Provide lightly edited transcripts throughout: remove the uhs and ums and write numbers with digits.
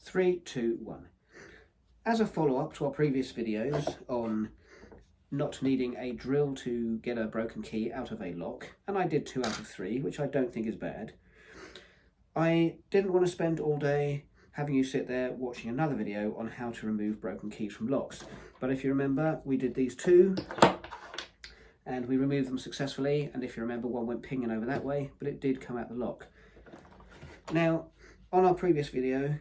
3, 2, 1. As a follow-up to our previous videos on not needing a drill to get a broken key out of a lock, and I did 2 out of 3, which I don't think is bad, I didn't want to spend all day having you sit there watching another video on how to remove broken keys from locks. But if you remember, we did these 2 and we removed them successfully, and if you remember, one went pinging over that way, but it did come out the lock. Now, on our previous video,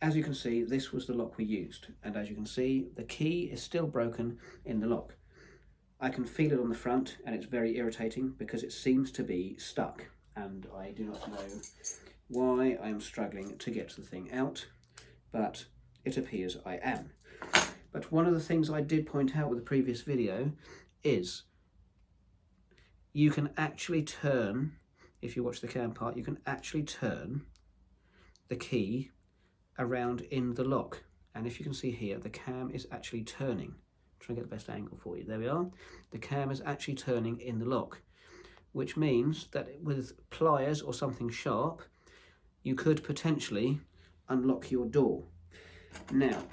as you can see, this was the lock we used, and as you can see, the key is still broken in the lock. I can feel it on the front, and it's very irritating because it seems to be stuck, and I do not know why I am struggling to get the thing out, but it appears I am. But one of the things I did point out with the previous video is you can actually turn, if you watch the cam part, you can actually turn the key around in the lock. And if you can see here, the cam is actually turning. Try and get the best angle for you. There we are. The cam is actually turning in the lock, which means that with pliers or something sharp, you could potentially unlock your door. Now,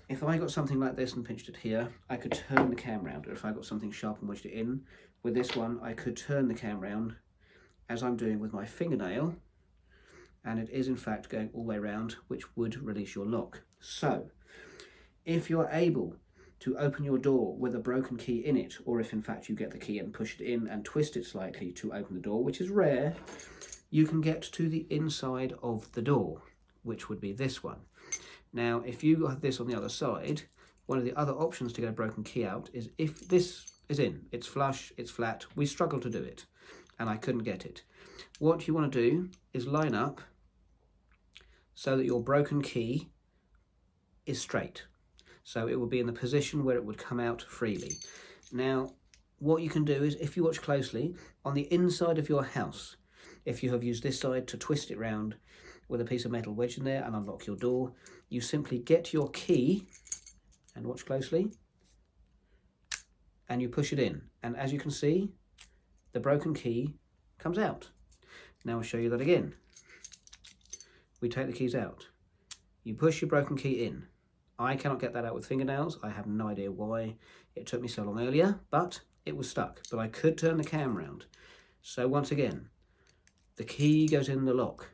if I got something like this and pinched it here, I could turn the cam round. Or if I got something sharp and wedged it in, with this one, I could turn the cam round as I'm doing with my fingernail, and it is in fact going all the way around, which would release your lock. So, if you're able to open your door with a broken key in it, or if in fact you get the key and push it in and twist it slightly to open the door, which is rare, you can get to the inside of the door, which would be this one. Now, if you have this on the other side, one of the other options to get a broken key out is if this is in, it's flush, it's flat, we struggle to do it, and I couldn't get it. What you want to do is line up so that your broken key is straight. So it will be in the position where it would come out freely. Now, what you can do is, if you watch closely, on the inside of your house, if you have used this side to twist it round with a piece of metal wedge in there and unlock your door, you simply get your key, and watch closely, and you push it in. And as you can see, the broken key comes out. Now I'll show you that again. We take the keys out. You push your broken key in. I cannot get that out with fingernails. I have no idea why it took me so long earlier, but it was stuck. But I could turn the cam round. So once again, the key goes in the lock.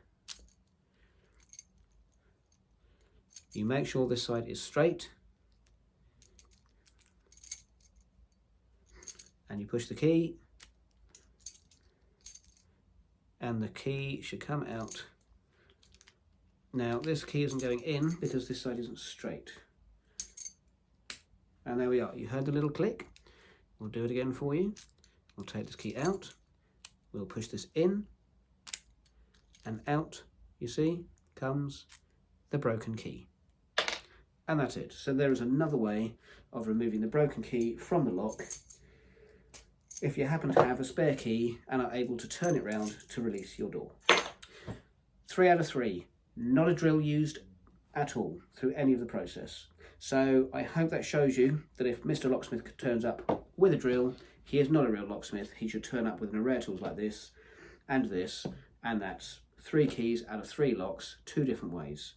You make sure this side is straight, and you push the key, and the key should come out. Now, this key isn't going in because this side isn't straight. And there we are. You heard the little click. We'll do it again for you. We'll take this key out. We'll push this in, and out, you see, comes the broken key. And that's it. So there is another way of removing the broken key from the lock if you happen to have a spare key and are able to turn it round to release your door. 3 out of 3. Not a drill used at all through any of the process. So I hope that shows you that if Mr. Locksmith turns up with a drill, he is not a real locksmith. He should turn up with an array of tools like this, and that's 3 keys out of 3 locks, 2 different ways.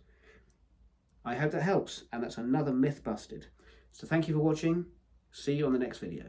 I hope that helps, and that's another myth busted. So thank you for watching. See you on the next video.